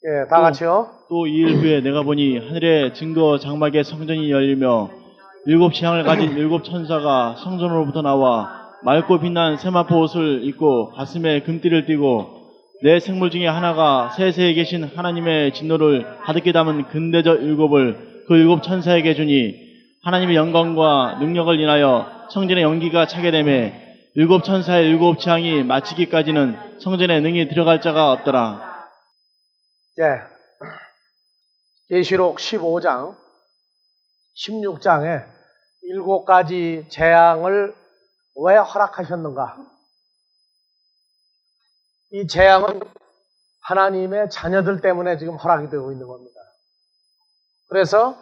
예, 다 같이요. 또 2일 후에 내가 보니 하늘의 증거 장막의 성전이 열리며 7재앙을 가진 7천사가 성전으로부터 나와 맑고 빛난 세마포 옷을 입고 가슴에 금띠를 띠고 내 생물 중에 하나가 세세에 계신 하나님의 진노를 가득히 담은 근대적 율법을 그 7천사에게 주니 하나님의 영광과 능력을 인하여 성전의 연기가 차게 되매 7천사의 7재앙이 마치기까지는 성전에 능히 들어갈 자가 없더라. 예. 계시록 15장, 16장에 7가지 재앙을 왜 허락하셨는가? 이 재앙은 하나님의 자녀들 때문에 지금 허락이 되고 있는 겁니다. 그래서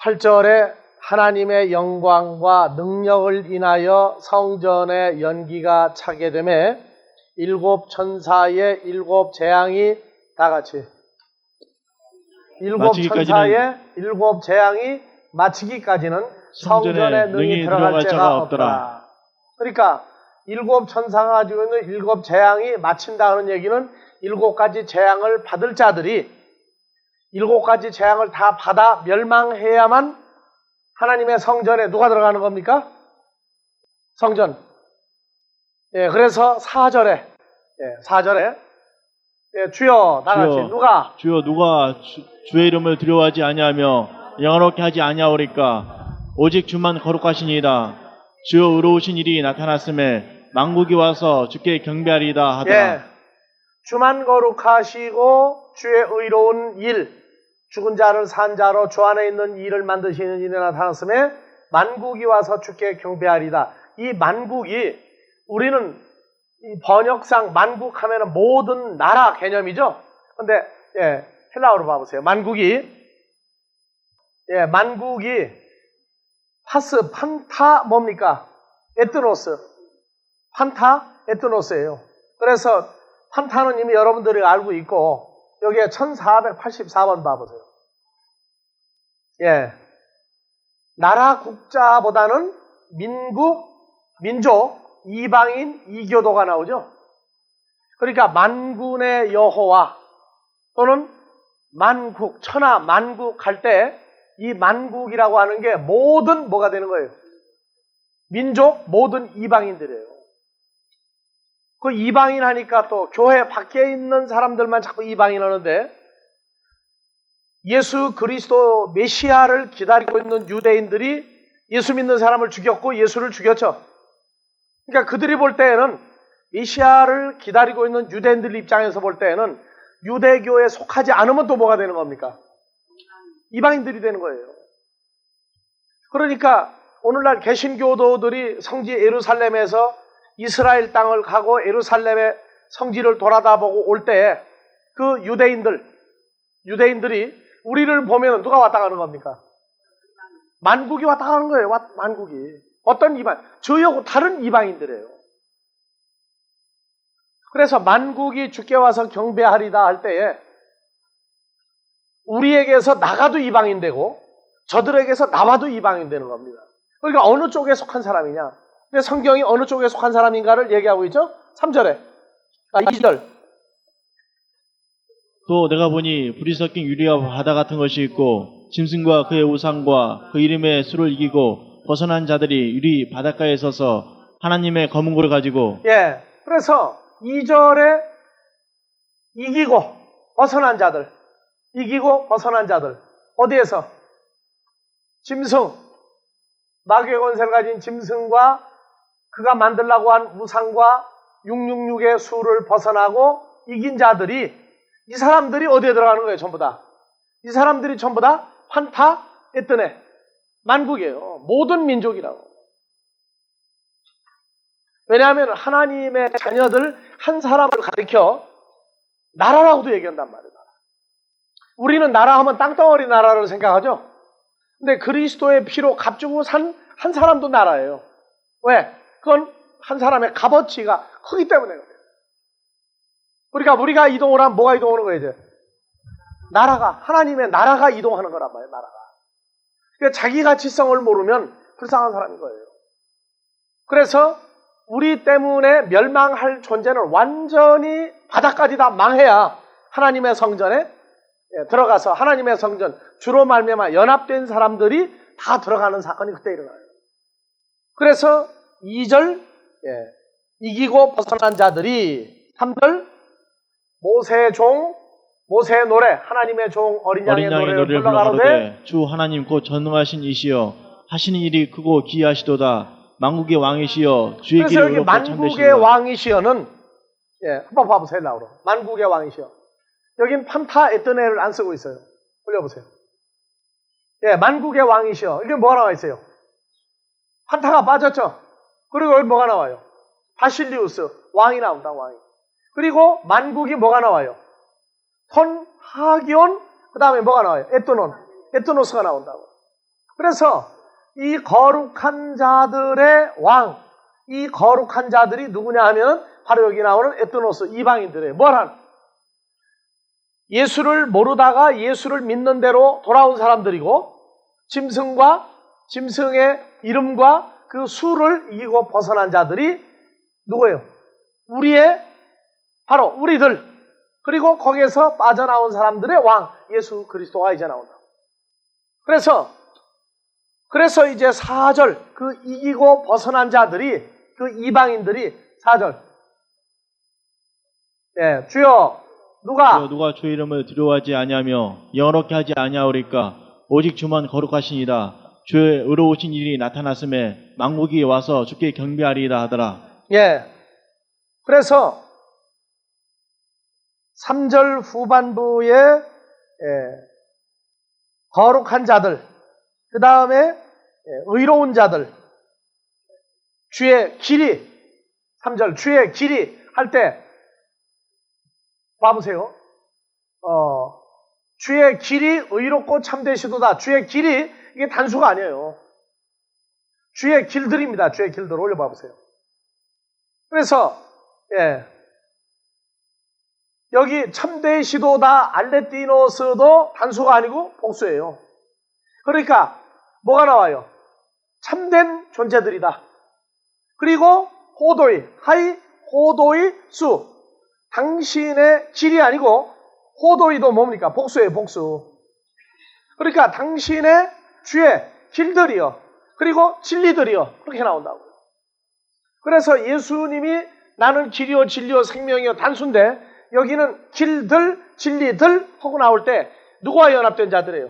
8절에 하나님의 영광과 능력을 인하여 성전의 연기가 차게 되매 7천사의 7재앙이 다 같이 7천사의 7재앙이 마치기까지는 성전에 능히 들어갈 자가 없더라. 그러니까 7천사가 가지고 있는 7재앙이 마친다는 얘기는 7가지 재앙을 받을 자들이 7가지 재앙을 다 받아 멸망해야만 하나님의 성전에 누가 들어가는 겁니까? 성전. 예, 그래서 4절에, 주여, 다 같이, 주여, 누가 주의 이름을 두려워하지 아니하며 영화롭게 하지 아니하오리까? 오직 주만 거룩하시니이다. 주여 의로우신 일이 나타났음에 만국이 와서 주께 경배하리이다 하더라. 예, 주만 거룩하시고 주의 의로운 일, 죽은 자를 산 자로 주 안에 있는 일을 만드시는 일이 나타났음에 만국이 와서 주께 경배하리이다. 이 만국이 우리는 이 번역상 만국 하면은 모든 나라 개념이죠. 근데 예, 헬라어로 봐보세요. 만국이 판타 뭡니까? 에트노스. 판타 에트노스예요. 그래서 판타는 이미 여러분들이 알고 있고 여기에 1484번 봐보세요. 예, 나라 국자보다는 민족, 이방인, 이교도가 나오죠. 그러니까 만군의 여호와 또는 만국, 천하 만국 할 때 이 만국이라고 하는 게 모든 뭐가 되는 거예요? 민족, 모든 이방인들이에요. 그 이방인 하니까 또 교회 밖에 있는 사람들만 자꾸 이방인 하는데 예수 그리스도 메시아를 기다리고 있는 유대인들이 예수 믿는 사람을 죽였고 예수를 죽였죠. 그러니까 그들이 볼 때에는 메시아를 기다리고 있는 유대인들 입장에서 볼 때에는 유대교에 속하지 않으면 또 뭐가 되는 겁니까? 이방인들이 되는 거예요. 그러니까 오늘날 개신교도들이 성지 예루살렘에서 이스라엘 땅을 가고 예루살렘의 성지를 돌아다보고 올 때 그 유대인들이 우리를 보면 누가 왔다 가는 겁니까? 만국이 왔다 가는 거예요. 만국이. 어떤 이방? 저희하고 다른 이방인들이에요. 그래서 만국이 주께 와서 경배하리다 할 때에 우리에게서 나가도 이방인 되고 저들에게서 나와도 이방인 되는 겁니다. 그러니까 어느 쪽에 속한 사람이냐? 근데 성경이 어느 쪽에 속한 사람인가를 얘기하고 있죠? 3절에. 2절. 또 내가 보니 불이 섞인 유리와 바다 같은 것이 있고 짐승과 그의 우상과 그 이름의 수를 이기고 벗어난 자들이 유리 바닷가에 서서 하나님의 검은 고를 가지고 예. 그래서 2절에 이기고 벗어난 자들 어디에서? 짐승, 마귀의 권세를 가진 짐승과 그가 만들라고 한 우상과 666의 수를 벗어나고 이긴 자들이 이 사람들이 어디에 들어가는 거예요? 전부 다. 이 사람들이 전부 다 판타 에뜨네 만국이에요. 모든 민족이라고. 왜냐하면 하나님의 자녀들 한 사람을 가리켜 나라라고도 얘기한단 말이에요. 우리는 나라 하면 땅덩어리 나라를 생각하죠. 근데 그리스도의 피로 값주고 산 한 사람도 나라예요. 왜? 그건 한 사람의 값어치가 크기 때문에 그래요. 그러니까 우리가 이동을 하면 뭐가 이동하는 거예요, 이제? 하나님의 나라가 이동하는 거란 말이에요, 나라가. 그러니까 자기 가치성을 모르면 불쌍한 사람인 거예요. 그래서 우리 때문에 멸망할 존재는 완전히 바닥까지 다 망해야 하나님의 성전에 들어가서 하나님의 성전, 주로 말미암아 연합된 사람들이 다 들어가는 사건이 그때 일어나요. 그래서 2절 이기고 벗어난 자들이, 3절 모세의 종, 모세의 노래, 하나님의 종 어린 양의 노래를 불러가로되 주 하나님 곧 전능하신 이시여 하시는 일이 크고 기이하시도다. 만국의 왕이시여 주의 그래서 길을 여기 의롭고 만국의 참되시도다. 왕이시여는 한번 봐보세요. 나오로 만국의 왕이시여. 여긴 판타 에뜨네를 안 쓰고 있어요. 올려보세요. 만국의 왕이시여. 이게 뭐가 나와 있어요? 판타가 빠졌죠. 그리고 여기 뭐가 나와요? 바실리우스 왕이 나온다. 왕이. 그리고 만국이 뭐가 나와요? 톤 하기온, 그 다음에 뭐가 나와요? 에뜨노스가 나온다고. 그래서 이 거룩한 자들의 왕, 이 거룩한 자들이 누구냐 하면 바로 여기 나오는 에뜨노스, 이방인들이에요. 뭐란? 예수를 모르다가 예수를 믿는 대로 돌아온 사람들이고, 짐승과 짐승의 이름과 그 수를 이기고 벗어난 자들이 누구예요? 바로 우리들, 그리고 거기에서 빠져나온 사람들의 왕, 예수 그리스도가 이제 나온다. 그래서 이제 4절, 그 이기고 벗어난 자들이, 그 이방인들이 4절. 주여, 누가 주 이름을 두려워하지 아니하며 영어롭게 하지 아니하오리까? 오직 주만 거룩하시니라. 주의 의로우신 일이 나타났음에 만국이 와서 주께 경배하리이다 하더라. 그래서 3절 후반부에 거룩한 자들, 그 다음에 의로운 자들, 주의 길이, 3절 주의 길이 할 때 봐보세요. 주의 길이 의롭고 참되시도다. 주의 길이 이게 단수가 아니에요. 주의 길들입니다. 주의 길들 올려봐보세요. 그래서 여기 참되시도다 알레띠노스도 단수가 아니고 복수예요. 그러니까 뭐가 나와요? 참된 존재들이다. 그리고 호도이 수, 당신의 길이 아니고 호도이도 뭡니까? 복수예요. 복수. 그러니까 당신의 주의 길들이요, 그리고 진리들이요, 그렇게 나온다고요. 그래서 예수님이 나는 길이요 진리요 생명이요 단수인데, 여기는 길들, 진리들 하고 나올 때 누구와 연합된 자들이에요?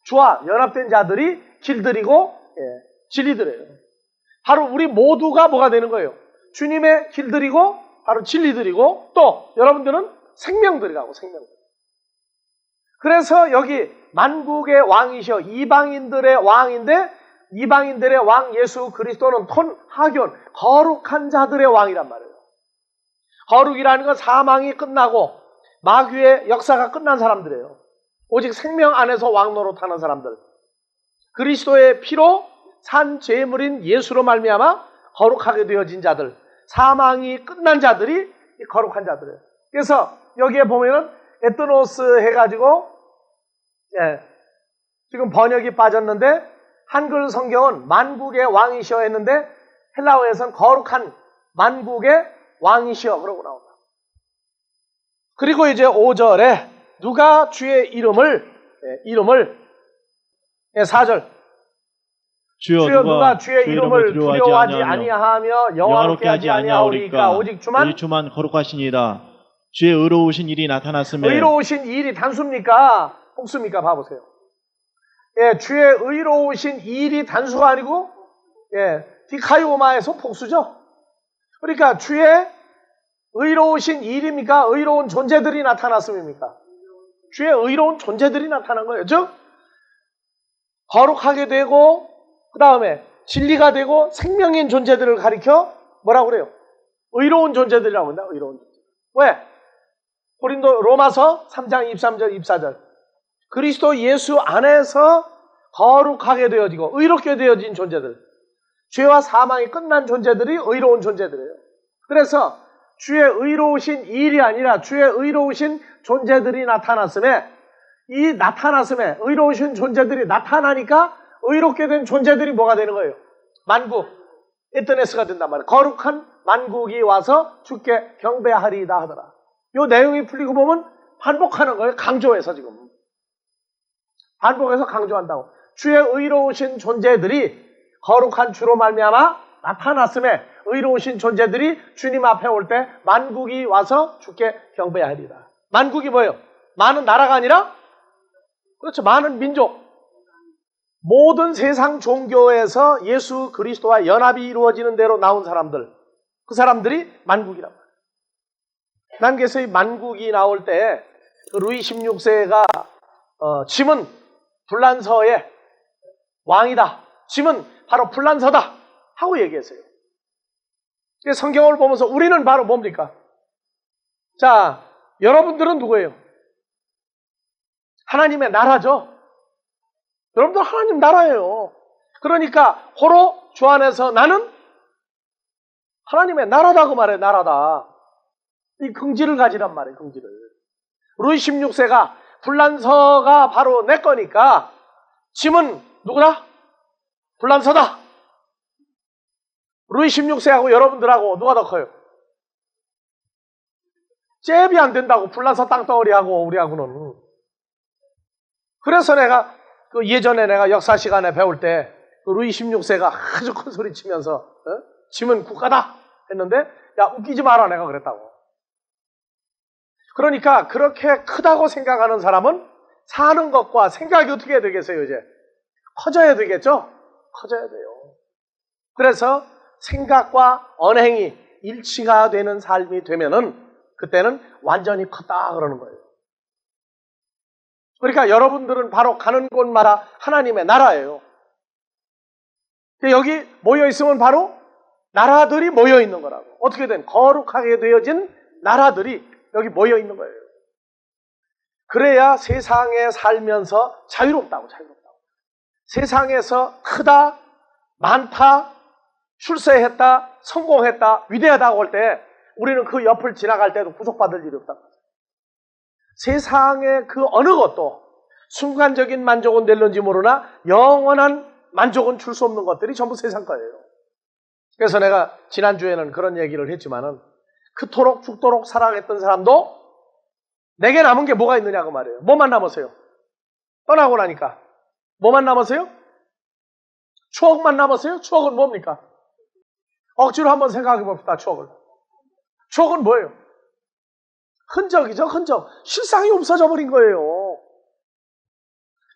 주와 연합된 자들이 길들이고 진리들이에요. 바로 우리 모두가 뭐가 되는 거예요? 주님의 길들이고 바로 진리들이고, 또 여러분들은 생명들이라고, 생명들. 그래서 여기 만국의 왕이셔, 이방인들의 왕인데, 이방인들의 왕 예수 그리스도는 톤 하기온, 거룩한 자들의 왕이란 말이에요. 거룩이라는 건 사망이 끝나고 마귀의 역사가 끝난 사람들이에요. 오직 생명 안에서 왕 노릇하는 사람들. 그리스도의 피로 산 제물인 예수로 말미암아 거룩하게 되어진 자들, 사망이 끝난 자들이 거룩한 자들이에요. 그래서 여기에 보면은 에뜨노스 해가지고 지금 번역이 빠졌는데, 한글 성경은 만국의 왕이시여 했는데 헬라어에서는 거룩한 만국의 왕이시여 그러고 나온다. 그리고 이제 5절에 누가 주의 이름을 4절 주여 누가 주의 이름을 두려워하지 아니하며 영화롭게 하지 아니하오리까? 오직 주만 거룩하시니이다. 주의 의로우신 일이 나타났음에. 의로우신 일이 단수입니까? 복수입니까? 봐보세요. 주의 의로우신 일이 단수가 아니고 디카이오마에서 복수죠. 그러니까 주의 의로우신 일입니까? 의로운 존재들이 나타났음입니까? 주의 의로운 존재들이 나타난 거예요. 즉 거룩하게 되고 그 다음에 진리가 되고 생명인 존재들을 가리켜 뭐라고 그래요? 의로운 존재들이라고 한다. 의로운 존재. 왜? 로마서 3장 23절 24절 그리스도 예수 안에서 거룩하게 되어지고 의롭게 되어진 존재들, 죄와 사망이 끝난 존재들이 의로운 존재들이에요. 그래서 주의 의로우신 일이 아니라 주의 의로우신 존재들이 나타났음에, 이 나타났음에 의로우신 존재들이 나타나니까 의롭게 된 존재들이 뭐가 되는 거예요? 만국, 에뜨네스가 된단 말이에요. 거룩한 만국이 와서 주께 경배하리이다 하더라. 요 내용이 풀리고 보면 반복하는 거예요. 강조해서 지금. 반복해서 강조한다고. 주의 의로우신 존재들이 거룩한 주로 말미암아 나타났음에 의로우신 존재들이 주님 앞에 올 때 만국이 와서 주께 경배하리라. 만국이 뭐예요? 많은 나라가 아니라 그렇죠. 많은 민족. 모든 세상 종교에서 예수 그리스도와 연합이 이루어지는 대로 나온 사람들. 그 사람들이 만국이란 말이에요. 난 그래서 이 만국이 나올 때 그 루이 16세가 짐은 불란서의 왕이다. 짐은 바로 불란서다. 하고 얘기했어요. 성경을 보면서 우리는 바로 뭡니까? 자, 여러분들은 누구예요? 하나님의 나라죠. 여러분들 하나님 나라예요. 그러니까 호로 주 안에서 나는 하나님의 나라다 그 말이에요. 나라다. 이 긍지를 가지란 말이에요. 긍지를. 루이 16세가 불란서가 바로 내 거니까 짐은 누구다? 불란서다. 루이 16세하고 여러분들하고 누가 더 커요? 잽이 안 된다고 불란서 땅덩어리하고 우리하고는. 그래서 내가 예전에 내가 역사 시간에 배울 때 루이 16세가 아주 큰 소리 치면서 짐은 국가다 했는데 야 웃기지 마라 내가 그랬다고. 그러니까 그렇게 크다고 생각하는 사람은 사는 것과 생각이 어떻게 해야 되겠어요 이제? 커져야 되겠죠? 커져야 돼요. 그래서 생각과 언행이 일치가 되는 삶이 되면은 그때는 완전히 컸다 그러는 거예요. 그러니까 여러분들은 바로 가는 곳마다 하나님의 나라예요. 여기 모여 있으면 바로 나라들이 모여 있는 거라고. 어떻게 된 거룩하게 되어진 나라들이 여기 모여 있는 거예요. 그래야 세상에 살면서 자유롭다고. 세상에서 크다, 많다, 출세했다, 성공했다, 위대하다고 할 때 우리는 그 옆을 지나갈 때도 구속받을 일이 없다. 세상의 그 어느 것도 순간적인 만족은 될는지 모르나 영원한 만족은 줄 수 없는 것들이 전부 세상 거예요. 그래서 내가 지난주에는 그런 얘기를 했지만은 그토록 죽도록 사랑했던 사람도 내게 남은 게 뭐가 있느냐고 말이에요. 뭐만 남았어요? 떠나고 나니까. 뭐만 남았어요? 추억만 남았어요? 추억은 뭡니까? 억지로 한번 생각해 봅시다. 추억은 뭐예요? 흔적이죠. 흔적. 실상이 없어져 버린 거예요.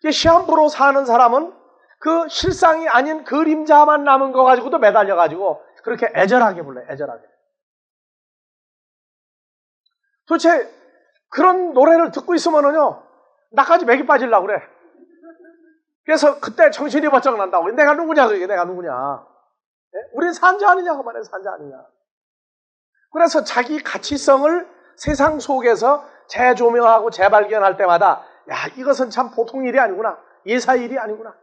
시한부로 사는 사람은 그 실상이 아닌 그림자만 남은 거 가지고도 매달려가지고 그렇게 애절하게 불러요. 애절하게. 도대체 그런 노래를 듣고 있으면은요 나까지 맥이 빠지려고 그래. 그래서 그때 정신이 번쩍 난다고. 내가 누구냐 그게 내가 누구냐. 네? 우린 산자 아니냐고 말해요. 산자 아니냐. 그래서 자기 가치성을 세상 속에서 재조명하고 재발견할 때마다 야 이것은 참 보통 일이 아니구나. 예사 일이 아니구나.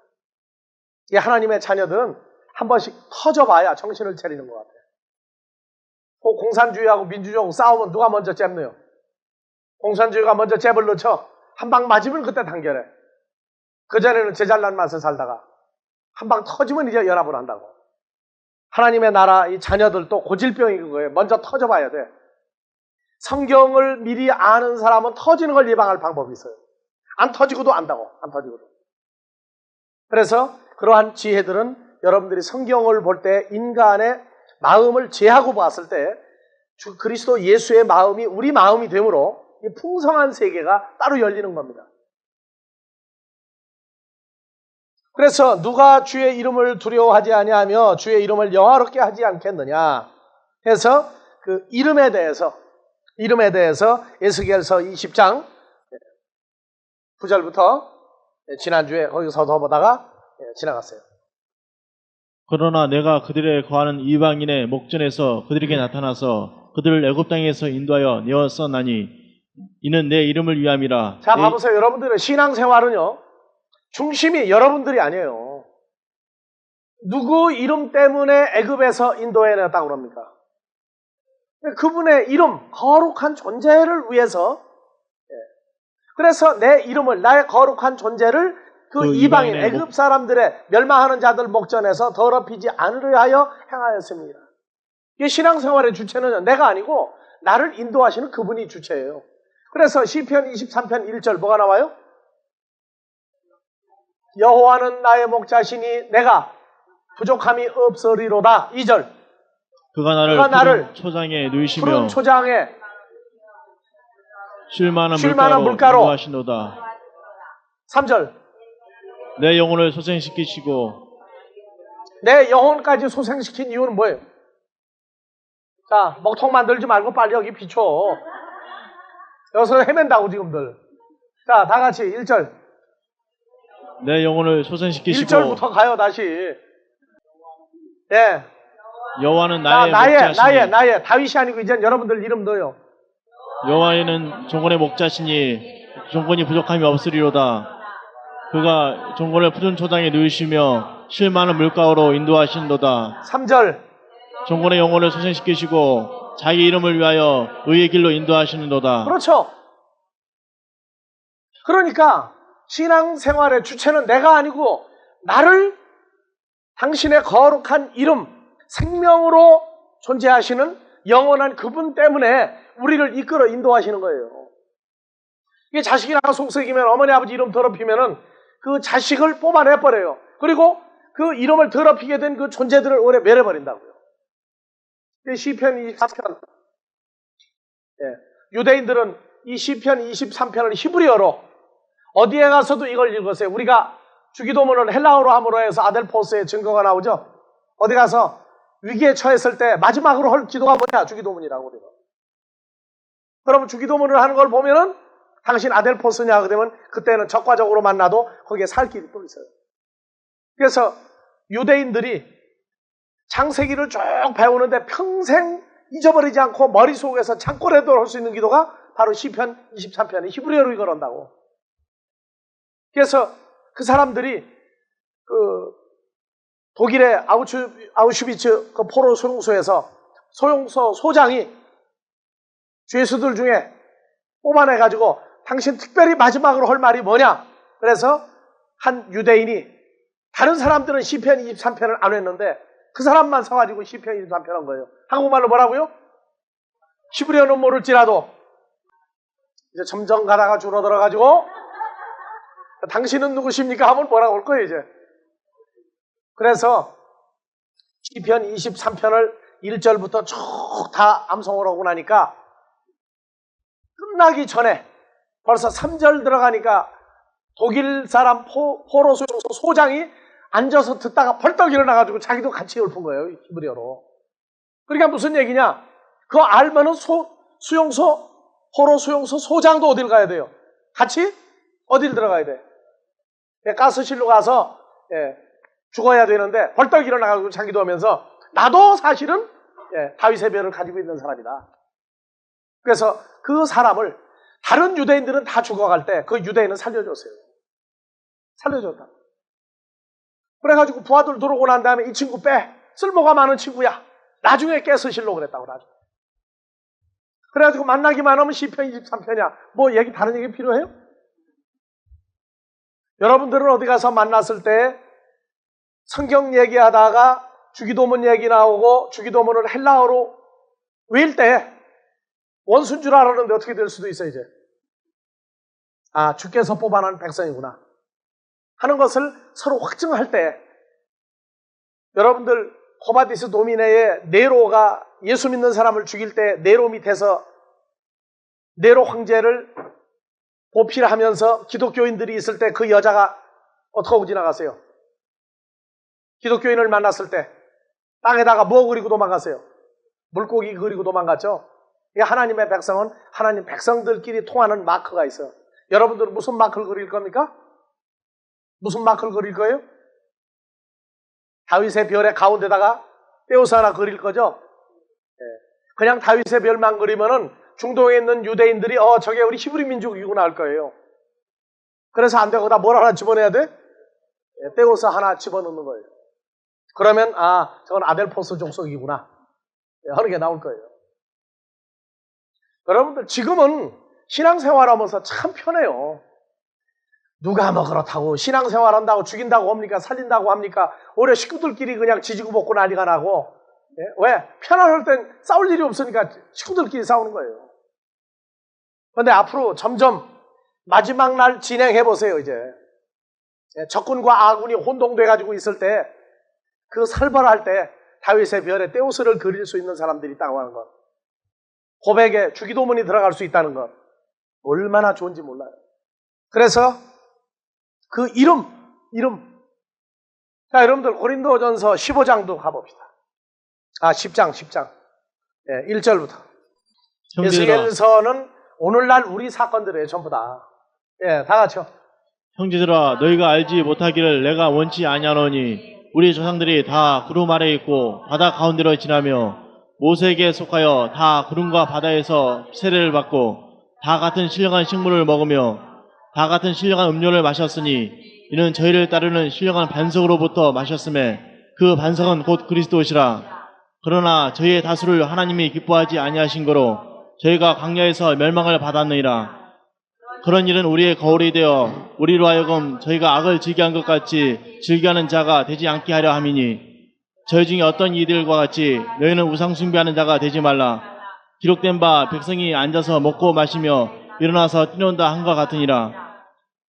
이 하나님의 자녀들은 한 번씩 터져봐야 정신을 차리는 것 같아요. 공산주의하고 민주주의하고 싸우면 누가 먼저 잽네요? 공산주의가 먼저 잽을 넣죠. 한 방 맞으면 그때 단결해. 그전에는 제잘난 맛을 살다가 한 방 터지면 이제 연합을 한다고. 하나님의 나라 이 자녀들도 고질병이 그거예요. 먼저 터져봐야 돼. 성경을 미리 아는 사람은 터지는 걸 예방할 방법이 있어요. 안 터지고도 안다고. 안 터지고도. 그래서 그러한 지혜들은 여러분들이 성경을 볼 때 인간의 마음을 제하고 봤을 때 주 그리스도 예수의 마음이 우리 마음이 되므로 이 풍성한 세계가 따로 열리는 겁니다. 그래서 누가 주의 이름을 두려워하지 아니하며 주의 이름을 영화롭게 하지 않겠느냐 해서 그 이름에 대해서 에스겔서 20장 9절부터 지난주에 거기서 더 보다가 지나갔어요. 그러나 내가 그들에 거하는 이방인의 목전에서 그들에게 나타나서 그들을 애굽 땅에서 인도하여 내어 썼나니 이는 내 이름을 위함이라. 자, 봐보세요. 여러분들의 신앙생활은요 중심이 여러분들이 아니에요. 누구 이름 때문에 애굽에서 인도해냈다고 그럽니까? 그분의 이름, 거룩한 존재를 위해서. 그래서 내 이름을, 나의 거룩한 존재를 그 이방인, 애굽 사람들의 멸망하는 자들 목전에서 더럽히지 않으려 하여 행하였습니다. 이 신앙생활의 주체는 내가 아니고 나를 인도하시는 그분이 주체예요. 그래서 시편 23편 1절 뭐가 나와요? 여호와는 나의 목자시니 내가 부족함이 없으리로다. 2절 그가 그가 나를 나를 푸른 초장에 누이시며 푸른 초장에 쉴 만한 물가로 물가로 인도하시노다. 3절 내 영혼을 소생시키시고 내 영혼까지 소생시킨 이유는 뭐예요? 자, 먹통 만들지 말고 빨리 여기 비춰. 여기서 헤맨다고 지금들. 자, 다 같이 1절. 내 영혼을 소생시키시고 1절부터 가요, 다시. 예. 여호와는 자, 나의 목자시니 나의. 다윗이 아니고 이젠 여러분들 이름 넣어요. 여호와는 종군의 목자시니 종군이 부족함이 없으리로다. 그가 종군을 푸른 초장에 누이시며 쉴 만한 물가로 인도하신도다. 3절. 종군의 영혼을 소생시키시고 자기 이름을 위하여 의의 길로 인도하시는도다. 그렇죠. 그러니까 신앙생활의 주체는 내가 아니고 나를 당신의 거룩한 이름, 생명으로 존재하시는 영원한 그분 때문에 우리를 이끌어 인도하시는 거예요. 이게 자식이 나가 속썩이면 어머니 아버지 이름 더럽히면은 그 자식을 뽑아내버려요. 그리고 그 이름을 더럽히게 된 그 존재들을 오래 멸해버린다고요. 시편 23편. 유대인들은 이 시편 23편을 히브리어로 어디에 가서도 이걸 읽었어요. 우리가 주기도문을 헬라어로 함으로 해서 아델포스의 증거가 나오죠. 어디 가서 위기에 처했을 때 마지막으로 할 기도가 뭐냐? 주기도문이라고 우리가. 그러면 주기도문을 하는 걸 보면은 당신 아델포스냐 그러면 그때는 적과적으로 만나도 거기에 살 길이 또 있어요. 그래서 유대인들이 창세기를 쭉 배우는데 평생 잊어버리지 않고 머릿속에서 창고래도 할 수 있는 기도가 바로 시편 23편이 히브리어로 이걸 한다고. 그래서 그 사람들이 그 독일의 아우슈비츠 그 포로 소용소에서 소용소 소장이 죄수들 중에 뽑아내가지고 당신 특별히 마지막으로 할 말이 뭐냐? 그래서 한 유대인이 다른 사람들은 시편 23편을 안 했는데 그 사람만 서가지고 시편 23편 한 거예요. 한국말로 뭐라고요? 히브리어는 모를지라도 이제 점점 가다가 줄어들어가지고 당신은 누구십니까? 하면 뭐라고 할 거예요, 이제. 그래서 시편 23편을 1절부터 쭉 다 암송을 하고 나니까 끝나기 전에 벌써 3절 들어가니까 독일 사람 포로 소용소 소장이 앉아서 듣다가 벌떡 일어나가지고 자기도 같이 읊은 거예요, 히브리어로. 그러니까 무슨 얘기냐? 그거 알면은 포로 수용소 소장도 어딜 가야 돼요? 같이 어딜 들어가야 돼? 가스실로 가서 죽어야 되는데 벌떡 일어나가지고 자기도 하면서 나도 사실은 다윗의 별을 가지고 있는 사람이다. 그래서 그 사람을 다른 유대인들은 다 죽어갈 때 그 유대인은 살려줬어요. 살려줬다. 그래가지고 부하들 들어오고 난 다음에 이 친구 빼. 쓸모가 많은 친구야. 나중에 깨쓰시려고 그랬다고 나중에. 그래가지고 만나기만 하면 시편 23편이야. 뭐 다른 얘기 필요해요? 여러분들은 어디 가서 만났을 때 성경 얘기하다가 주기도문 얘기 나오고 주기도문을 헬라어로 외울 때 원수인 줄 알았는데 어떻게 될 수도 있어요, 이제. 아, 주께서 뽑아낸 백성이구나 하는 것을 서로 확증할 때 여러분들 코바디스 도미네의 네로가 예수 믿는 사람을 죽일 때 네로 밑에서 네로 황제를 보필하면서 기독교인들이 있을 때 그 여자가 어떻게 하고 지나갔어요? 기독교인을 만났을 때 땅에다가 뭐 그리고 도망갔어요? 물고기 그리고 도망갔죠? 하나님의 백성은 하나님 백성들끼리 통하는 마크가 있어요. 여러분들은 무슨 마크를 그릴 겁니까? 무슨 마크를 그릴 거예요? 다윗의 별의 가운데다가 떼어서 하나 그릴 거죠? 그냥 다윗의 별만 그리면은 중동에 있는 유대인들이 저게 우리 히브리 민족이구나 할 거예요. 그래서 안 되고 거기다 뭘 하나 집어내야 돼? 떼어서 하나 집어넣는 거예요. 그러면 저건 아델포스 족속이구나 하는 게 나올 거예요. 여러분들 지금은 신앙생활하면서 참 편해요. 누가 뭐 그렇다고 신앙생활한다고 죽인다고 합니까? 살린다고 합니까? 오히려 식구들끼리 그냥 지지고 볶고 난리가 나고 예? 왜? 편안할 땐 싸울 일이 없으니까 친구들끼리 싸우는 거예요. 그런데 앞으로 점점 마지막 날 진행해 보세요. 이제 적군과 아군이 혼동돼 가지고 있을 때 그 살벌할 때 다윗의 별에 떼옷을 그릴 수 있는 사람들이 있다고 하는 것, 고백에 주기도문이 들어갈 수 있다는 것, 얼마나 좋은지 몰라요. 그래서 그 이름. 자, 여러분들 고린도전서 15장도 가봅시다. 10장 1절부터. 에스겔서는 오늘날 우리 사건들이에요. 전부 다. 다 같이요. 형제들아, 너희가 알지 못하기를 내가 원치 아니하노니 우리 조상들이 다 구름 아래 있고 바다 가운데로 지나며 모세에게 속하여 다 구름과 바다에서 세례를 받고 다 같은 신령한 식물을 먹으며 다 같은 신령한 음료를 마셨으니 이는 저희를 따르는 신령한 반석으로부터 마셨음에 그 반석은 곧 그리스도시라. 그러나 저희의 다수를 하나님이 기뻐하지 아니하신 거로 저희가 광야에서 멸망을 받았느니라. 그런 일은 우리의 거울이 되어 우리로 하여금 저희가 악을 즐겨한 것 같이 즐겨하는 자가 되지 않게 하려 함이니 저희 중에 어떤 이들과 같이 너희는 우상 숭배하는 자가 되지 말라. 기록된 바 백성이 앉아서 먹고 마시며 일어나서 뛰논다 한과 같으니라.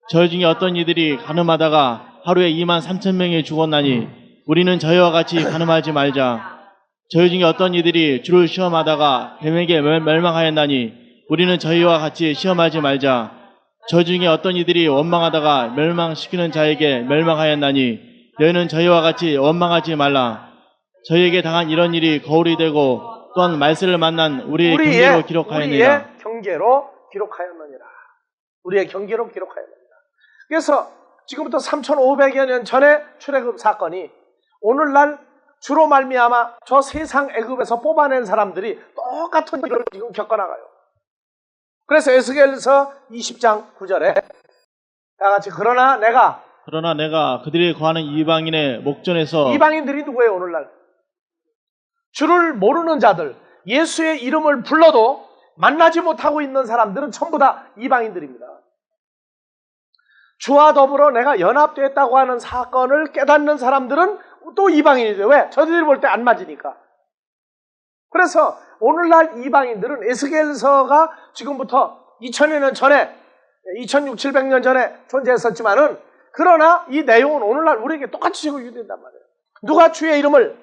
저희 중에 어떤 이들이 가늠하다가 하루에 23,000명이 죽었나니 우리는 저희와 같이 가늠하지 말자. 저희 중에 어떤 이들이 주를 시험하다가 뱀에게 멸망하였나니 우리는 저희와 같이 시험하지 말자. 저희 중에 어떤 이들이 원망하다가 멸망시키는 자에게 멸망하였나니 너희는 저희와 같이 원망하지 말라. 저희에게 당한 이런 일이 거울이 되고 또한 말세를 만난 우리의 경계로 기록하였느니라. 우리의 경계로 기록하였느니라. 우리의 경계로 기록하였느니라. 그래서 지금부터 3,500여 년 전에 출애굽 사건이 오늘날 주로 말미암아 저 세상 애굽에서 뽑아낸 사람들이 똑같은 일을 지금 겪어나가요. 그래서 에스겔서 20장 9절에 다 같이 그러나 내가 그들이 거하는 이방인의 목전에서. 이방인들이 누구예요? 오늘날 주를 모르는 자들, 예수의 이름을 불러도 만나지 못하고 있는 사람들은 전부 다 이방인들입니다. 주와 더불어 내가 연합됐다고 하는 사건을 깨닫는 사람들은 또 이방인이 돼요. 왜? 저들이 볼 때 안 맞으니까. 그래서 오늘날 이방인들은 에스겔서가 지금부터 2000여 년 전에 2600, 700년 전에 존재했었지만은 그러나 이 내용은 오늘날 우리에게 똑같이 적용된단 말이에요. 누가 주의 이름을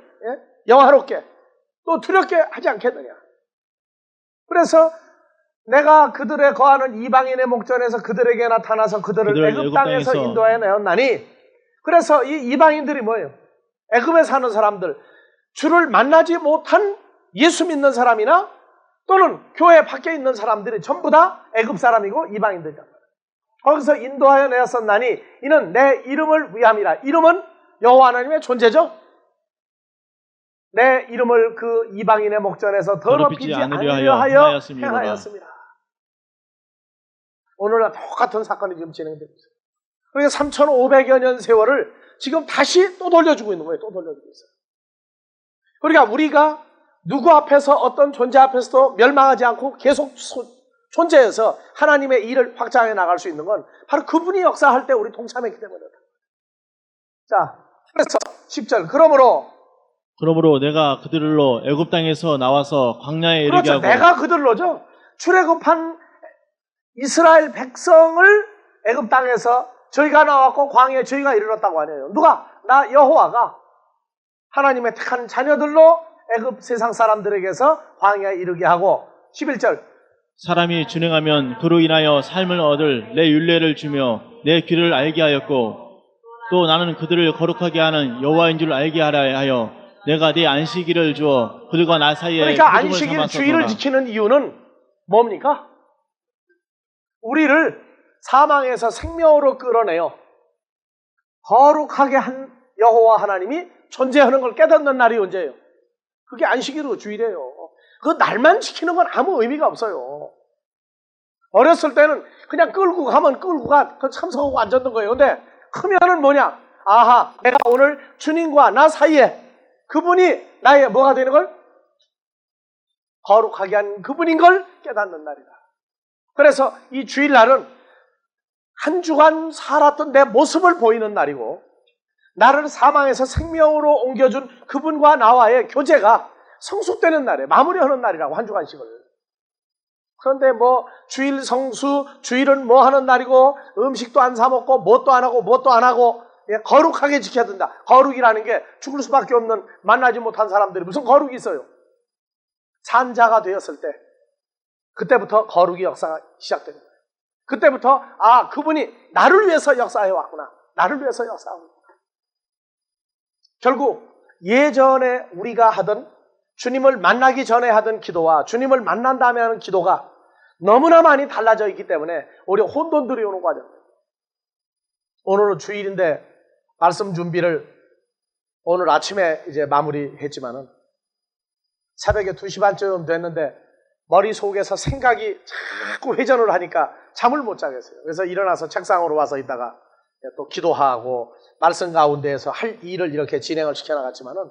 영화롭게 또 두렵게 하지 않겠느냐. 그래서 내가 그들의 거하는 이방인의 목전에서 그들에게 나타나서 그들을 애굽 땅에서 인도하여 내었나니. 그래서 이 이방인들이 뭐예요? 애굽에 사는 사람들, 주를 만나지 못한 예수 믿는 사람이나 또는 교회 밖에 있는 사람들이 전부 다 애굽 사람이고 이방인들이란 말이에요. 거기서 인도하여 내었었나니 이는 내 이름을 위함이라. 이름은 여호와 하나님의 존재죠. 내 이름을 그 이방인의 목전에서 더럽히지 않으려 하여 행하였습니다. 오늘날 똑같은 사건이 지금 진행되고 있어요. 그래서 3,500여 년 세월을 지금 다시 또 돌려주고 있는 거예요. 또 돌려주고 있어요. 그러니까 우리가 누구 앞에서 어떤 존재 앞에서도 멸망하지 않고 계속 존재해서 하나님의 일을 확장해 나갈 수 있는 건 바로 그분이 역사할 때 우리 동참했기 때문이다. 자, 그래서 10절 그러므로 내가 그들로 애굽 땅에서 나와서 광야에 이르게 그렇죠. 하고. 내가 그들로죠. 출애굽한 이스라엘 백성을 애굽 땅에서 저희가 나왔고 광야에 저희가 이르렀다고 하네요. 누가? 나 여호와가 하나님의 택한 자녀들로 애굽 세상 사람들에게서 광야에 이르게 하고. 11절 사람이 준행하면 그로 인하여 삶을 얻을 내 율례를 주며 내 귀를 알게 하였고 또 나는 그들을 거룩하게 하는 여호와인 줄 알게 하라 하여 내가 네 안식일을 주어 그들과 나 사이에 그러니까 안식일 주의를 지키는 이유는 뭡니까? 우리를 사망에서 생명으로 끌어내요 거룩하게 한 여호와 하나님이 존재하는 걸 깨닫는 날이 언제예요? 그게 안식일로 주일이에요. 그 날만 지키는 건 아무 의미가 없어요. 어렸을 때는 그냥 끌고 가면 끌고 가 참석하고 앉았던 거예요. 근데 크면은 뭐냐? 아하, 내가 오늘 주님과 나 사이에 그분이 나의 뭐가 되는 걸? 거룩하게 한 그분인 걸 깨닫는 날이다. 그래서 이 주일날은 한 주간 살았던 내 모습을 보이는 날이고 나를 사망에서 생명으로 옮겨준 그분과 나와의 교제가 성숙되는 날에 마무리하는 날이라고 한 주간씩을. 그런데 뭐 주일 성수, 주일은 뭐 하는 날이고 음식도 안 사 먹고 뭣도 안 하고 뭣도 안 하고 거룩하게 지켜야 된다. 거룩이라는 게 죽을 수밖에 없는 만나지 못한 사람들이 무슨 거룩이 있어요. 산자가 되었을 때 그때부터 거룩의 역사가 시작되는 거예요. 그때부터 그분이 나를 위해서 역사해 왔구나. 나를 위해서 역사하고 있구나. 결국 예전에 우리가 하던 주님을 만나기 전에 하던 기도와 주님을 만난 다음에 하는 기도가 너무나 많이 달라져 있기 때문에 우리가 혼돈들이 오는 과정. 오늘은 주일인데 말씀 준비를 오늘 아침에 이제 마무리했지만은 새벽에 2시 반쯤 됐는데 머릿속에서 생각이 자꾸 회전을 하니까 잠을 못 자겠어요. 그래서 일어나서 책상으로 와서 있다가 또 기도하고 말씀 가운데에서 할 일을 이렇게 진행을 시켜나갔지만은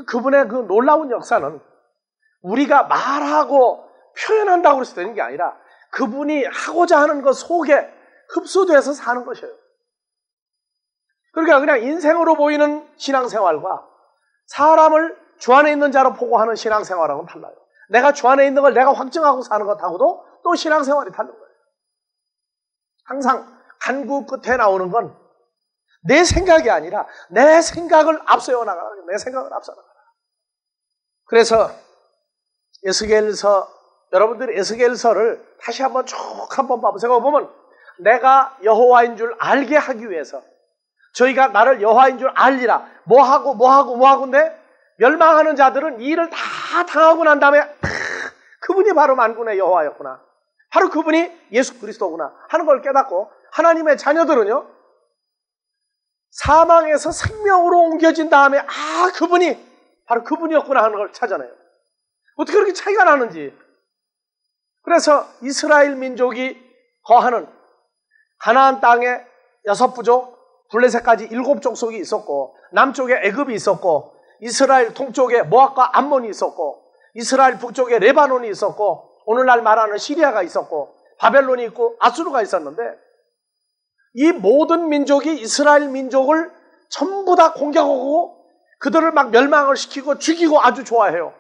그분의 그 놀라운 역사는 우리가 말하고 표현한다고 해서 되는 게 아니라 그분이 하고자 하는 것 속에 흡수돼서 사는 것이에요. 그러니까 그냥 인생으로 보이는 신앙생활과 사람을 주 안에 있는 자로 보고하는 신앙생활하고는 달라요. 내가 주 안에 있는 걸 내가 확증하고 사는 것하고도 또 신앙생활이 다른 거예요. 항상 간구 끝에 나오는 건 내 생각이 아니라 내 생각을 앞세워 나가라. 내 생각을 앞서 나가라. 그래서 에스겔서, 여러분들이 에스겔서를 다시 한번 쭉 한번 봐보세요. 보면 내가 여호와인 줄 알게 하기 위해서 저희가 나를 여호와인 줄 알리라. 뭐하고인데 멸망하는 자들은 이 일을 다 당하고 난 다음에 그분이 바로 만군의 여호와였구나. 바로 그분이 예수 그리스도구나 하는 걸 깨닫고 하나님의 자녀들은요. 사망에서 생명으로 옮겨진 다음에 그분이 바로 그분이었구나 하는 걸 찾아내요. 어떻게 그렇게 차이가 나는지. 그래서 이스라엘 민족이 거하는 가나안 땅에 6부족, 블레셋까지 7족속이 있었고 남쪽에 애굽이 있었고 이스라엘 동쪽에 모압과 암몬이 있었고 이스라엘 북쪽에 레바논이 있었고 오늘날 말하는 시리아가 있었고 바벨론이 있고 아수르가 있었는데 이 모든 민족이 이스라엘 민족을 전부 다 공격하고 그들을 막 멸망을 시키고 죽이고 아주 좋아해요.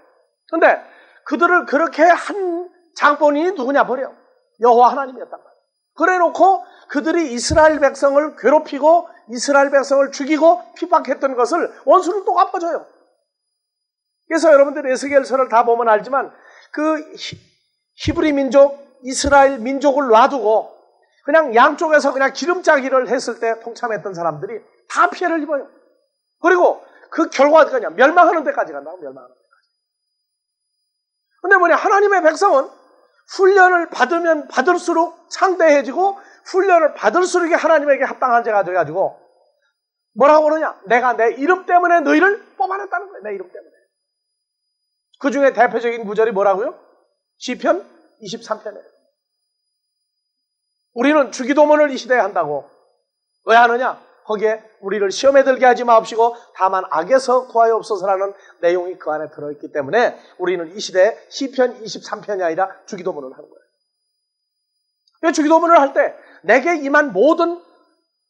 그런데 그들을 그렇게 한 장본인이 누구냐 버려. 여호와 하나님이었단 말이에요. 그래놓고 그들이 이스라엘 백성을 괴롭히고 이스라엘 백성을 죽이고 핍박했던 것을 원수는 또 갚아줘요. 그래서 여러분들 에스겔서를 다 보면 알지만 그 히브리 민족, 이스라엘 민족을 놔두고 그냥 양쪽에서 그냥 기름짜기를 했을 때 동참했던 사람들이 다 피해를 입어요. 그리고 그 결과가 그냥 멸망하는 데까지 간다고. 멸망하는 데까지. 근데 뭐냐, 하나님의 백성은 훈련을 받으면 받을수록 창대해지고 훈련을 받을수록 하나님에게 합당한 자가 돼가지고 뭐라고 그러냐, 내가 내 이름 때문에 너희를 뽑아냈다는 거예요. 내 이름 때문에. 그 중에 대표적인 구절이 뭐라고요? 시편 23편이에요. 우리는 주기도문을 이 시대에 한다고. 왜 하느냐? 거기에 우리를 시험에 들게 하지 마옵시고 다만 악에서 구하여옵소서라는 내용이 그 안에 들어있기 때문에 우리는 이 시대에 시편 23편이 아니라 주기도문을 하는 거예요. 주기도문을 할 때 내게 임한 모든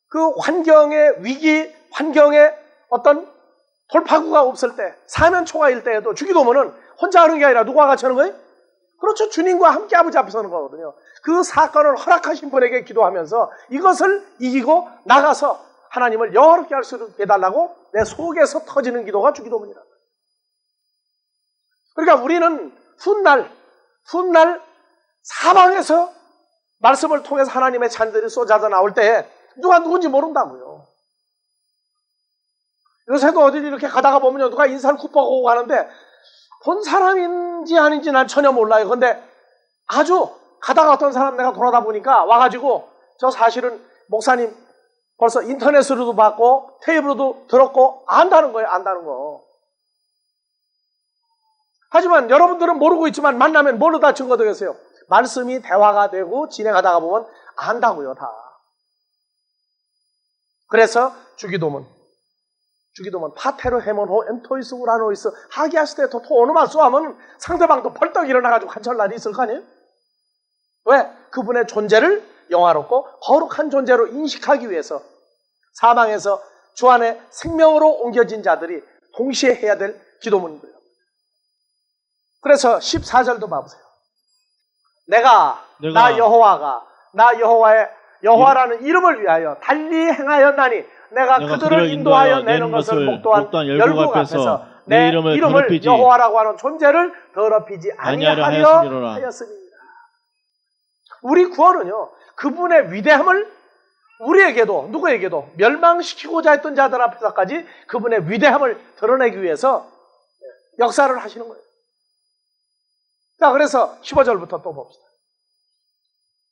그 환경의 위기, 환경의 어떤 돌파구가 없을 때, 사면초가일 때에도 주기도문은 혼자 하는 게 아니라 누구와 같이 하는 거예요? 그렇죠. 주님과 함께 아버지 앞에 서는 거거든요. 그 사건을 허락하신 분에게 기도하면서 이것을 이기고 나가서 하나님을 영화롭게 할 수 있게 해달라고 내 속에서 터지는 기도가 주기도문이라. 그러니까 우리는 훗날 사방에서 말씀을 통해서 하나님의 잔들이 쏟아져 나올 때 누가 누군지 모른다고요. 요새도 어디 이렇게 가다가 보면 누가 인사를 굽어가고 가는데 본 사람인지 아닌지 난 전혀 몰라요. 근데 아주 가다가 어떤 사람 내가 돌아다 보니까 와가지고 저 사실은 목사님 벌써 인터넷으로도 봤고 테이블로도 들었고 안다는 거예요. 안다는 거. 하지만 여러분들은 모르고 있지만 만나면 뭘로 다 증거되겠어요? 말씀이 대화가 되고 진행하다가 보면 안다고요. 다. 그래서 주기도문 파테르 헤몬호 엔토이스 우라노이스 하기아스테 토토 오노마스 하면 상대방도 벌떡 일어나가지고 한철 날이 있을 거 아니에요? 왜? 그분의 존재를 영화롭고 거룩한 존재로 인식하기 위해서 사망에서 주 안에 생명으로 옮겨진 자들이 동시에 해야 될 기도문이고요. 그래서 14절도 봐보세요. 내가 나 여호와가 나 여호와라는 이름을 위하여 달리 행하였나니 내가 그들을 인도하여 내는 것을 목도한 열국 앞에서 내 이름을 여호와라고 하는 존재를 더럽히지 아니하려 하였습니다. 우리 구원은요, 그분의 위대함을 우리에게도 누구에게도 멸망시키고자 했던 자들 앞에서까지 그분의 위대함을 드러내기 위해서 역사를 하시는 거예요. 자, 그래서 15절부터 또 봅시다.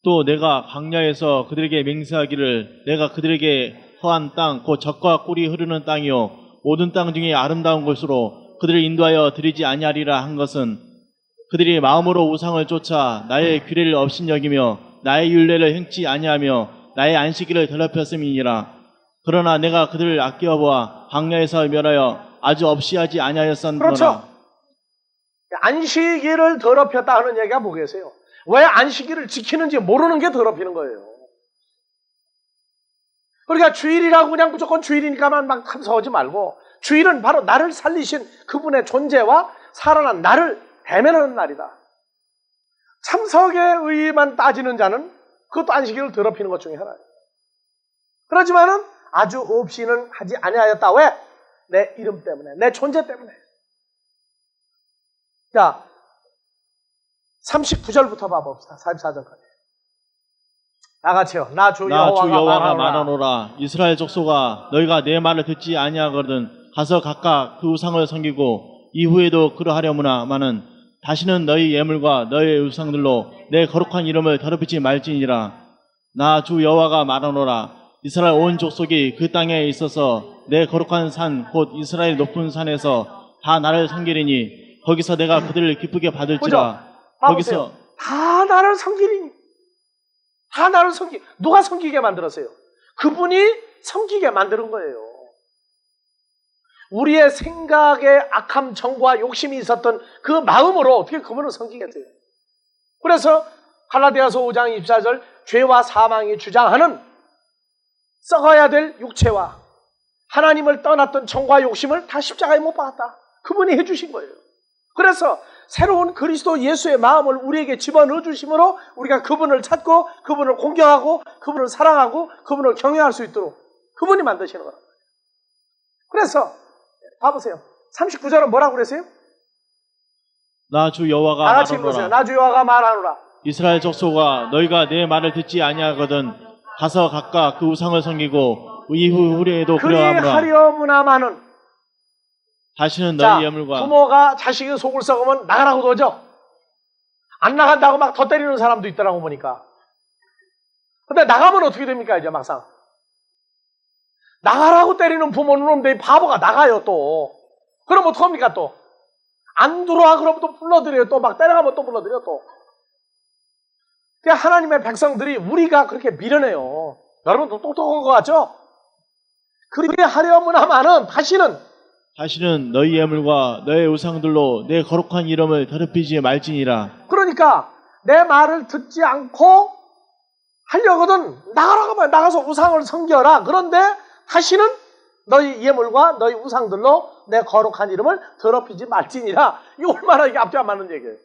또 내가 광야에서 그들에게 맹세하기를 내가 그들에게 허한 땅 곧 젖과 꿀이 흐르는 땅이요 모든 땅 중에 아름다운 곳으로 그들을 인도하여 드리지 아니하리라 한 것은 그들이 마음으로 우상을 쫓아 나의 규례를 업신여기며 나의 율례를 행치 아니하며 나의 안식일을 더럽혔음이니라. 그러나 내가 그들을 아껴보아 광야에서 멸하여 아주 없이하지 아니하였었노라. 그렇죠. 안식일을 더럽혔다 하는 얘기가 뭐겠어요? 왜 안식일을 지키는지 모르는 게 더럽히는 거예요. 그러니까 주일이라고 그냥 무조건 주일이니까만 막 참석하지 말고 주일은 바로 나를 살리신 그분의 존재와 살아난 나를 대면하는 날이다. 참석의 의의만 따지는 자는 그것도 안식일을 더럽히는 것 중에 하나예요. 그렇지만은 아주 없이는 하지 아니하였다. 왜? 내 이름 때문에, 내 존재 때문에. 자, 39절부터 봐봅시다. 44절까지. 다 같이요. 나 주 여호와가 말하노라. 이스라엘 족속아, 너희가 내 말을 듣지 아니하거든 가서 각각 그 우상을 섬기고 이후에도 그러하려무나마는 다시는 너희 예물과 너희 우상들로 내 거룩한 이름을 더럽히지 말지니라. 나 주 여호와가 말하노라. 이스라엘 온 족속이 그 땅에 있어서 내 거룩한 산 곧 이스라엘 높은 산에서 다 나를 섬기리니 거기서 내가 그들을 기쁘게 받을지라. 거기서 다 나를 섬기리니. 다 나를 누가 섬기게 만들었어요? 그분이 섬기게 만드는 거예요. 우리의 생각에 악함, 정과 욕심이 있었던 그 마음으로 어떻게 그분을 섬기겠어요? 그래서 갈라디아서 5장 24절 죄와 사망이 주장하는 썩어야 될 육체와 하나님을 떠났던 정과 욕심을 다 십자가에 못 박았다. 그분이 해주신 거예요. 그래서 새로운 그리스도 예수의 마음을 우리에게 집어넣어 주심으로 우리가 그분을 찾고 그분을 공경하고 그분을 사랑하고 그분을 경외할 수 있도록 그분이 만드시는 거란 말이에요. 그래서 봐보세요. 39절은 뭐라고 그랬어요? 나 주 여호와가 다 같이 읽으세요. 나 주 여호와가 말하노라. 이스라엘 족속아, 너희가 내 말을 듣지 아니하거든 가서 각각 그 우상을 섬기고 이후 후에도 그러하므라. 그리하려무나마는 다시는 너희 예물과 부모가 자식이 속을 썩으면 나가라고 그러죠. 안 나간다고 막 더 때리는 사람도 있더라고 보니까. 근데 나가면 어떻게 됩니까 이제 막상. 나가라고 때리는 부모는 없는데 바보가 나가요 또. 그럼 어떡합니까 또. 안 들어와 그러면 또 불러들여요. 또 막 때려가면 또 불러들여 또. 그러니까 하나님의 백성들이 우리가 그렇게 미련해요. 여러분도 똑똑한 것 같죠? 그리하려무나마는 다시는 너희 예물과 너희 우상들로 내 거룩한 이름을 더럽히지 말지니라. 그러니까 내 말을 듣지 않고 하려거든 나가라고 하면 나가서 우상을 섬겨라. 그런데 다시는 너희 예물과 너희 우상들로 내 거룩한 이름을 더럽히지 말지니라. 이거 얼마나 이게 앞뒤 안 맞는 얘기예요.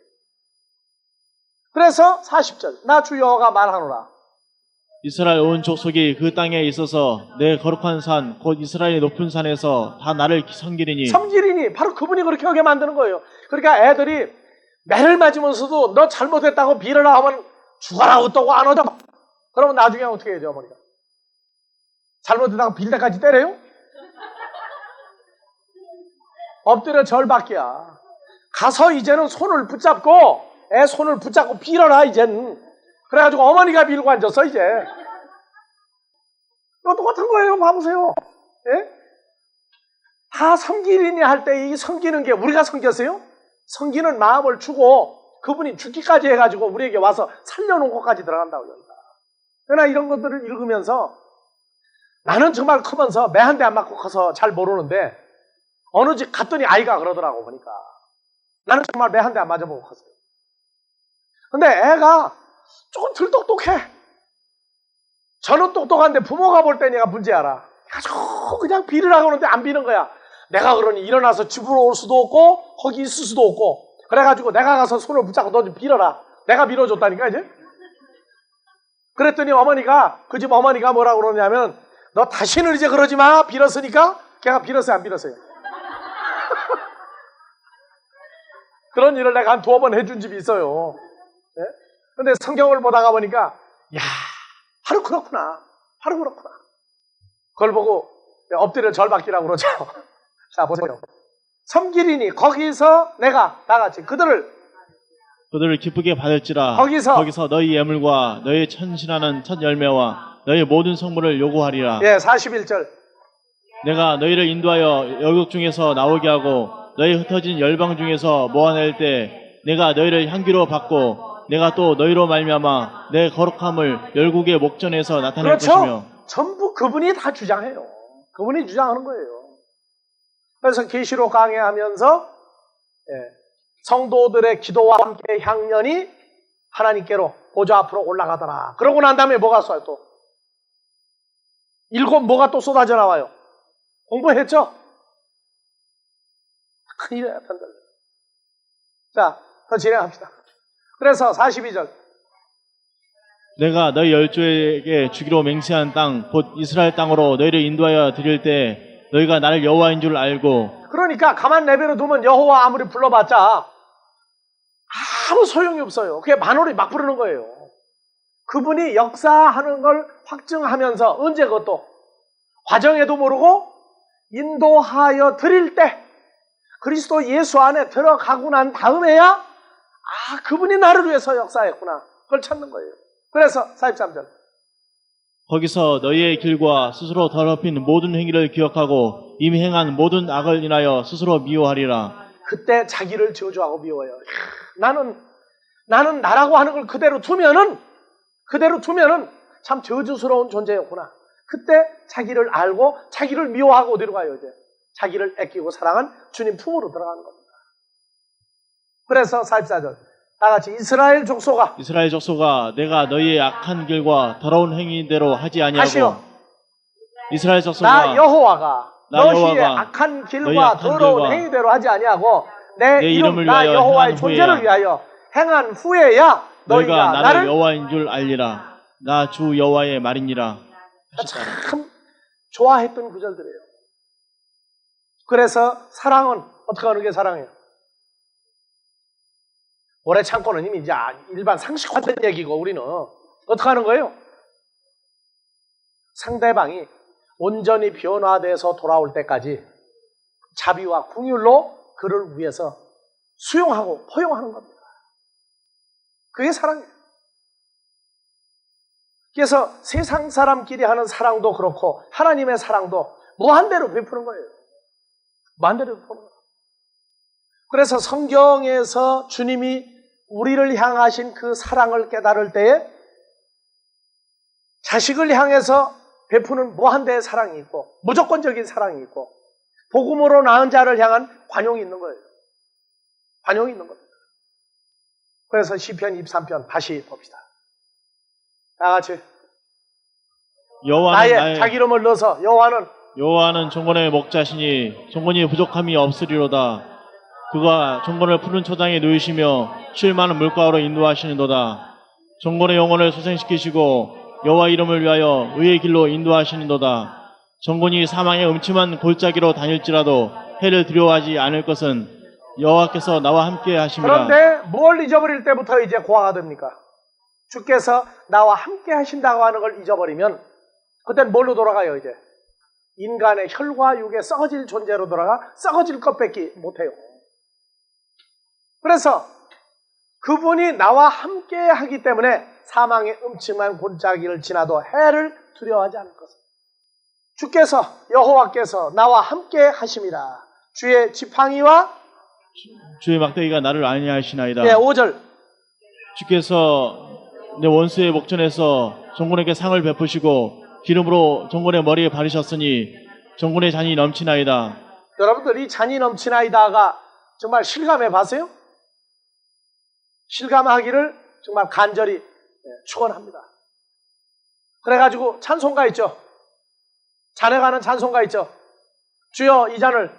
그래서 40절 나 주 여호와가 말하노라. 이스라엘 온 족속이 그 땅에 있어서 내 거룩한 산 곧 이스라엘의 높은 산에서 다 나를 섬기리니 바로 그분이 그렇게 하게 만드는 거예요. 그러니까 애들이 매를 맞으면서도 너 잘못했다고 비를 하면 죽어라고 또 안 오죠. 그러면 나중에 어떻게 해야죠 어머니가? 잘못했다고 빌 때까지 때려요? 엎드려 절밖이야. 가서 이제는 손을 붙잡고 애 손을 붙잡고 빌어라 이제는. 그래가지고 어머니가 빌고 앉았어 이제. 이거 똑같은 거예요. 봐보세요. 예? 다 섬기리니 할 때 이 섬기는 게 우리가 섬겼어요? 섬기는 마음을 주고 그분이 죽기까지 해가지고 우리에게 와서 살려놓은 것까지 들어간다고 합니다. 그러나 이런 것들을 읽으면서 나는 정말 크면서 매 한 대 안 맞고 커서 잘 모르는데 어느 집 갔더니 아이가 그러더라고 보니까. 나는 정말 매 한 대 안 맞아보고 컸어요. 근데 애가 조금 덜 똑똑해. 저는 똑똑한데 부모가 볼 때 얘가 문제 알아. 아주 그냥 비를 하고 오는데 안 비는 거야. 내가 그러니 일어나서 집으로 올 수도 없고 거기 있을 수도 없고 그래가지고 내가 가서 손을 붙잡고 너 좀 빌어라. 내가 밀어줬다니까 이제. 그랬더니 그 집 어머니가 뭐라고 그러냐면 너 다시는 이제 그러지 마. 빌었으니까. 걔가 빌었어요 안 빌었어요? 그런 일을 내가 한 2번 해준 집이 있어요. 네? 근데 성경을 보다가 보니까 야 바로 그렇구나. 바로 그렇구나. 그걸 보고 엎드려 절받기라고 그러죠. 자 보세요. 섬기리니 거기서 내가 다 같이 그들을 기쁘게 받을지라. 거기서 너희 예물과 너희 천신하는 첫 열매와 너희 모든 성물을 요구하리라. 예, 41절. 내가 너희를 인도하여 열국 중에서 나오게 하고 너희 흩어진 열방 중에서 모아낼 때 내가 너희를 향기로 받고 내가 또 너희로 말미암아 내 거룩함을 열국의 목전에서 나타낼 그렇죠? 것이며. 전부 그분이 다 주장해요. 그분이 주장하는 거예요. 그래서 계시록 강해하면서 성도들의 기도와 함께 향연이 하나님께로 보좌 앞으로 올라가더라. 그러고 난 다음에 뭐가 쏴요 또? 뭐가 또 쏟아져 나와요? 공부했죠? 큰일이야 편들. 자, 더 진행합시다. 그래서 42절. 내가 너희 열조에게 주기로 맹세한 땅 곧 이스라엘 땅으로 너희를 인도하여 드릴 때 너희가 나를 여호와인 줄 알고. 그러니까 가만 내버려 두면 여호와 아무리 불러봤자 아무 소용이 없어요. 그게 만월이 막 부르는 거예요. 그분이 역사하는 걸 확증하면서 언제 그것도 과정에도 모르고 인도하여 드릴 때 그리스도 예수 안에 들어가고 난 다음에야 그분이 나를 위해서 역사했구나. 그걸 찾는 거예요. 그래서 43절. 거기서 너희의 길과 스스로 더럽힌 모든 행위를 기억하고 이미 행한 모든 악을 인하여 스스로 미워하리라. 그때 자기를 저주하고 미워해요. 나는 나라고 하는 걸 그대로 두면은 참 저주스러운 존재였구나. 그때 자기를 알고 자기를 미워하고 어디로 가요 이제? 자기를 아끼고 사랑한 주님 품으로 들어가는 겁니다. 그래서 44절. 다 같이 이스라엘 족속아 내가 너희의 악한 길과 더러운 행위대로 하지 아니하고. 하시오. 이스라엘 족속아 나 여호와가 너희의 악한 길과 더러운 행위대로 하지 아니하고 내 이름 나 여호와의 존재를 위하여 행한 후에야 너희가 나를 여호와인 줄 알리라. 나 주 여호와의 말이니라. 참 좋아했던 구절들이에요. 그래서 사랑은 어떻게 하는 게 사랑이에요? 오래 참고는 이미 이제 일반 상식화된 얘기고 우리는 어떻게 하는 거예요? 상대방이 온전히 변화돼서 돌아올 때까지 자비와 긍휼로 그를 위해서 수용하고 포용하는 겁니다. 그게 사랑이에요. 그래서 세상 사람끼리 하는 사랑도 그렇고 하나님의 사랑도 무한대로 베푸는 거예요. 무한대로 베푸는 거예요. 그래서 성경에서 주님이 우리를 향하신 그 사랑을 깨달을 때에 자식을 향해서 베푸는 무한대의 사랑이 있고 무조건적인 사랑이 있고 복음으로 낳은 자를 향한 관용이 있는 거예요. 관용이 있는 겁니다. 그래서 시편 23편 다시 봅시다. 다 같이 나의 자기 이름을 넣어서 여호와는 종건의 목자시니 종건이 부족함이 없으리로다. 그가 종건을 푸른 초장에 누이시며 쉴 많은 물가로 인도하시는도다. 종건의 영혼을 소생시키시고 여호와 이름을 위하여 의의 길로 인도하시는도다. 종건이 사망의 음침한 골짜기로 다닐지라도 해를 두려워하지 않을 것은 여호와께서 나와 함께 하심이라. 그런데 뭘 잊어버릴 때부터 이제 고아가 됩니까? 주께서 나와 함께 하신다고 하는 걸 잊어버리면 그때는 뭘로 돌아가요 이제? 인간의 혈과 육에 썩어질 존재로 돌아가 썩어질 것밖에 못해요. 그래서 그분이 나와 함께 하기 때문에 사망의 음침한 골짜기를 지나도 해를 두려워하지 않을 것을. 주께서 여호와께서 나와 함께 하심이라. 주의 지팡이와 주의 막대기가 나를 안위하시나이다. 네, 5절. 주께서 내 원수의 목전에서 종군에게 상을 베푸시고 기름으로 종군의 머리에 바르셨으니 종군의 잔이 넘치나이다. 여러분들 이 잔이 넘치나이다가 정말 실감해 봤어요? 실감하기를 정말 간절히 축원합니다. 그래가지고 찬송가 있죠. 잔에 가는 찬송가 있죠. 주여 이 잔을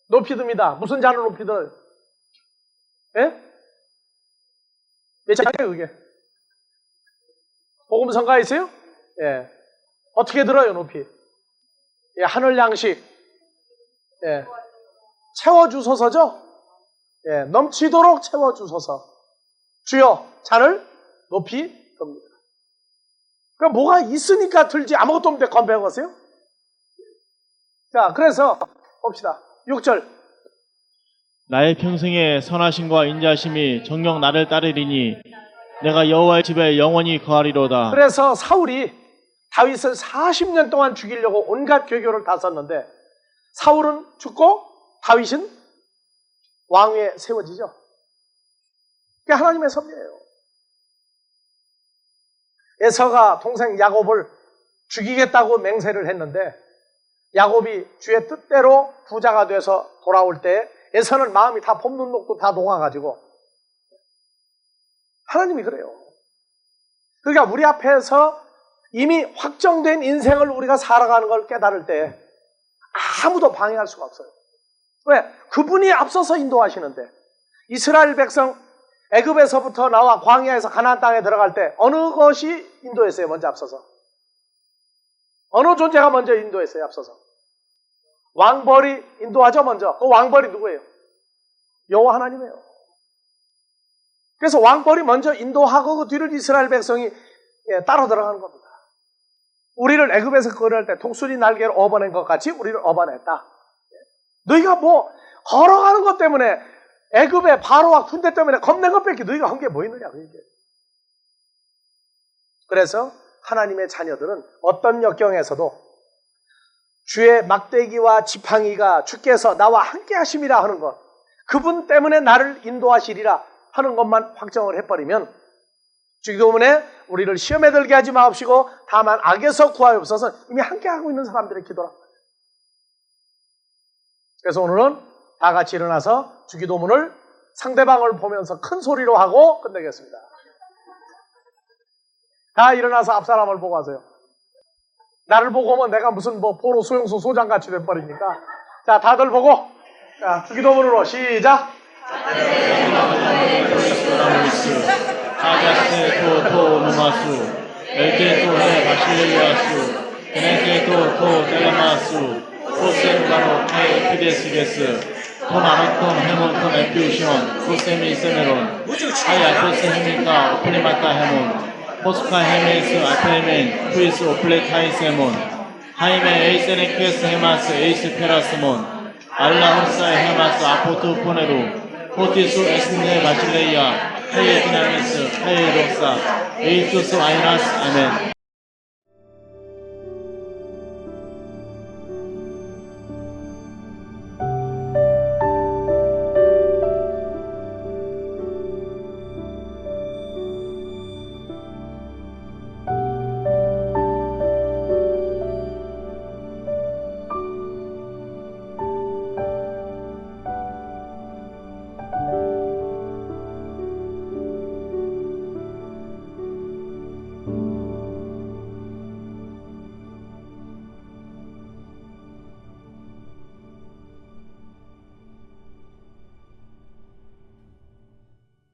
높이 듭니다. 무슨 잔을 높이 들어요? 예? 몇 잔이에요, 그게? 복음성가에 있어요? 예. 어떻게 들어요, 높이? 예, 하늘 양식. 예. 채워주소서죠? 예, 넘치도록 채워주소서. 주여, 잔을 높이 듭니다. 그럼 뭐가 있으니까 들지 아무것도 없는데 건배하세요? 자, 그래서 봅시다. 6절. 나의 평생의 선하심과 인자심이 정녕 나를 따르리니 내가 여호와의 집에 영원히 거하리로다. 그래서 사울이 다윗을 40년 동안 죽이려고 온갖 괴교를 다 썼는데 사울은 죽고 다윗은 왕위에 세워지죠. 그게 하나님의 섭리예요. 에서가 동생 야곱을 죽이겠다고 맹세를 했는데 야곱이 주의 뜻대로 부자가 돼서 돌아올 때 에서는 마음이 다 봄눈 녹고 다 녹아가지고 하나님이 그래요. 그러니까 우리 앞에서 이미 확정된 인생을 우리가 살아가는 걸 깨달을 때 아무도 방해할 수가 없어요. 왜? 그분이 앞서서 인도하시는데 이스라엘 백성 애굽에서부터 나와 광야에서 가나안 땅에 들어갈 때 어느 것이 인도했어요? 먼저 앞서서. 어느 존재가 먼저 인도했어요? 앞서서. 왕벌이 인도하죠 먼저. 그 왕벌이 누구예요? 여호와 하나님이에요. 그래서 왕벌이 먼저 인도하고 그 뒤를 이스라엘 백성이 따라 들어가는 겁니다. 우리를 애굽에서 끌어낼 때 독수리 날개를 업어낸 것 같이 우리를 업어냈다. 너희가 뭐 걸어가는 것 때문에 애굽의 바로와 군대 때문에 겁낸 것밖에 너희가 한 게 뭐 있느냐. 그래서 하나님의 자녀들은 어떤 역경에서도 주의 막대기와 지팡이가 주께서 나와 함께 하심이라 하는 것, 그분 때문에 나를 인도하시리라 하는 것만 확정을 해버리면 주기도문에 우리를 시험에 들게 하지 마옵시고 다만 악에서 구하옵소서 이미 함께하고 있는 사람들의 기도란 말이에요. 그래서 오늘은 다 같이 일어나서 주기도문을 상대방을 보면서 큰 소리로 하고 끝내겠습니다. 다 일어나서 앞사람을 보고 하세요. 나를 보고 오면 내가 무슨 뭐 포로 수용소 소장같이 돼버리니까. 자, 다들 보고. 자, 주기도문으로 시작. 하자세 토토 노마수 엘테 토헤 바실레리아수 에네테 토토 텔레마수 포셈가노 카이 피데스게스 토나노톤 헤몬톤 에피우시온 포세미 세메론 하야 포세헤미카 오프리마타 헤몬 포스카 헤메스 아테멘 프리스 오플레타이 세몬 하이메 에이세네 퀘스 헤마스 에이스 페라스몬 알라 홀사의 헤마스 아포트 포네루 포티수 에스네 바실레이아 헤이 디나미스 헤이 록사 에이투스 아이나스 아멘.